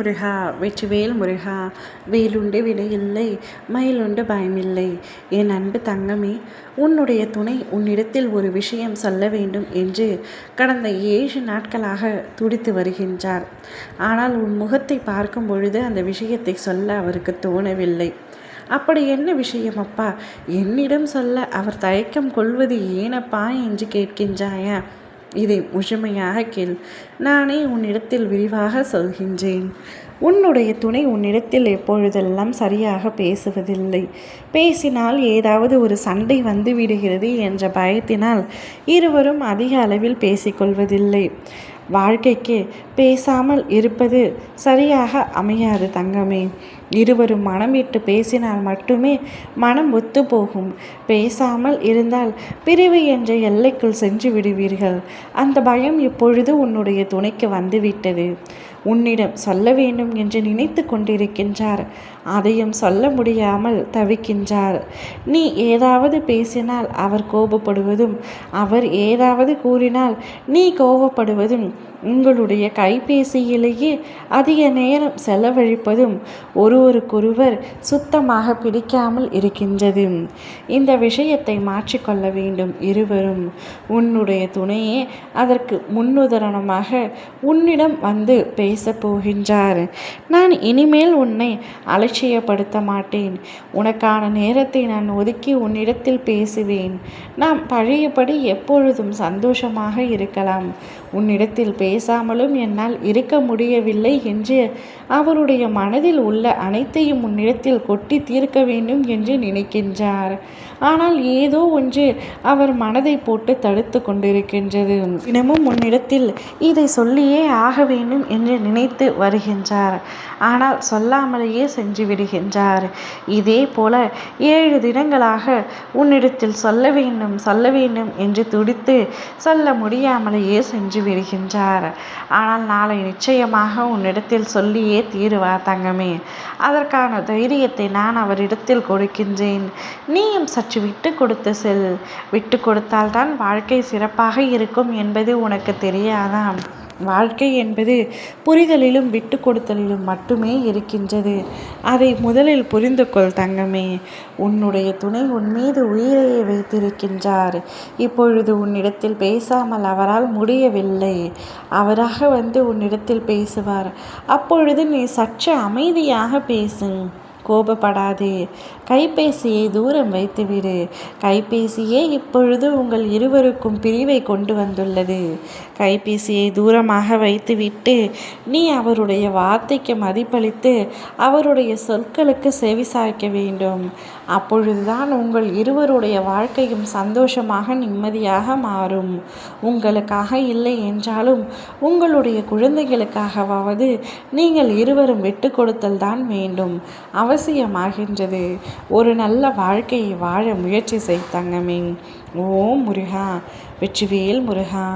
முருகா வெற்றிவேல் முருகா. வேலுண்டு வினையில்லை, மயிலுண்டு பயமில்லை. என் அன்பு தங்கமே, உன்னுடைய துணை உன்னிடத்தில் ஒரு விஷயம் சொல்ல வேண்டும் என்று கடந்த 7 நாட்களாக துடித்து வருகின்றார். ஆனால் உன் முகத்தை பார்க்கும் பொழுது அந்த விஷயத்தை சொல்ல அவருக்கு தோணவில்லை. அப்படி என்ன விஷயம் அப்பா? என்னிடம் சொல்ல அவர் தயக்கம் கொள்வது ஏனப்பா என்று கேட்கின்றாயா? இதை முழுமையாக கேள். நானே உன்னிடத்தில் விரிவாக சொல்கின்றேன். உன்னுடைய துணை உன்னிடத்தில் எப்பொழுதெல்லாம் சரியாக பேசுவதில்லை. பேசினால் ஏதாவது ஒரு சண்டை வந்து விடுகிறது என்ற பயத்தினால் இருவரும் அதிக அளவில் பேசிக்கொள்வதில்லை. வாழ்க்கைக்கு பேசாமல் இருப்பது சரியாக அமையாது தங்கமே. இருவரும் மனம் விட்டு பேசினால் மட்டுமே மனம் ஒத்து போகும். பேசாமல் இருந்தால் பிரிவு என்ற எல்லைக்குள் சென்று விடுவீர்கள். அந்த பயம் இப்பொழுது உன்னுடைய துணைக்கு வந்துவிட்டது. உன்னிடம் சொல்ல வேண்டும் என்று நினைத்து கொண்டிருக்கின்றார். அதையும் சொல்ல முடியாமல் தவிக்கின்றார். நீ ஏதாவது பேசினால் அவர் கோபப்படுவதும், அவர் ஏதாவது கூறினால் நீ கோபப்படுவதும், உங்களுடைய கைபேசியிலேயே அதிக நேரம் செலவழிப்பதும் ஒருவருக்கொருவர் சுத்தமாக பிடிக்காமல் இருக்கின்றது. இந்த விஷயத்தை மாற்றிக்கொள்ள வேண்டும் இருவரும். உன்னுடைய துணையே அதற்கு முன்னுதாரணமாக உன்னிடம் வந்து பேச போகின்றார். நான் இனிமேல் உன்னை அலட்சியப்படுத்த மாட்டேன். உனக்கான நேரத்தை நான் ஒதுக்கி உன்னிடத்தில் பேசுவேன். நாம் பழையபடி எப்பொழுதும் சந்தோஷமாக இருக்கலாம். உன்னிடத்தில் பேசாமலும் என்னால் இருக்க முடியவில்லை என்று அவருடைய மனதில் உள்ள அனைத்தையும் உன்னிடத்தில் கொட்டி தீர்க்க வேண்டும் என்று நினைக்கின்றார். ஆனால் ஏதோ ஒன்று அவர் மனதை போட்டு தடுத்து கொண்டிருக்கின்றது. தினமும் உன்னிடத்தில் இதை சொல்லியே ஆக வேண்டும் என்று நினைத்து வருகின்றார். ஆனால் சொல்லாமலேயே சென்று விடுகின்றார். இதே போல 7 தினங்களாக உன்னிடத்தில் சொல்ல வேண்டும் என்று துடித்து சொல்ல முடியாமலேயே சென்று விடுகின்றார். ஆனால் நாளை நிச்சயமாக உன்னிடத்தில் சொல்லியே தீருவார் தங்கமே. அதற்கான தைரியத்தை நான் அவரிடத்தில் கொடுக்கின்றேன். நீயும் சற்று விட்டு கொடுத்து செல். விட்டு கொடுத்தால்தான் வாழ்க்கை சிறப்பாக இருக்கும் என்பது உனக்கு தெரியாதா? வாழ்க்கை என்பது புரிதலிலும் விட்டு கொடுத்தலிலும் மட்டுமே இருக்கின்றது. அதை முதலில் புரிந்து கொள் தங்கமே. உன்னுடைய துணை உன் மீது உயிரையே வைத்திருக்கின்றார். இப்பொழுது உன்னிடத்தில் பேசாமல் அவரால் முடியவில்லை. அவராக வந்து உன்னிடத்தில் பேசுவார். அப்பொழுது நீ சற்று அமைதியாக பேசு. கோபப்படாதே. கைபேசியை தூரம் வைத்துவிடு. கைபேசியே இப்பொழுது உங்கள் இருவருக்கும் பிரிவை கொண்டு வந்துள்ளது. கைபேசியை தூரமாக வைத்துவிட்டு நீ அவருடைய வார்த்தைக்கு மதிப்பளித்து அவருடைய சொற்களுக்கு செவிசாய்க்க வேண்டும். அப்பொழுதுதான் உங்கள் இருவருடைய வாழ்க்கையும் சந்தோஷமாக நிம்மதியாக மாறும். உங்களுக்காக இல்லை என்றாலும் உங்களுடைய குழந்தைகளுக்காகவாவது நீங்கள் இருவரும் விட்டு கொடுத்தல் தான் வேண்டும், அவசியமாகின்றது. ஒரு நல்ல வாழ்க்கையை வாழ முயற்சி செய் தங்கமே. ஓம் முருகா. வெற்றிவேல் முருகா.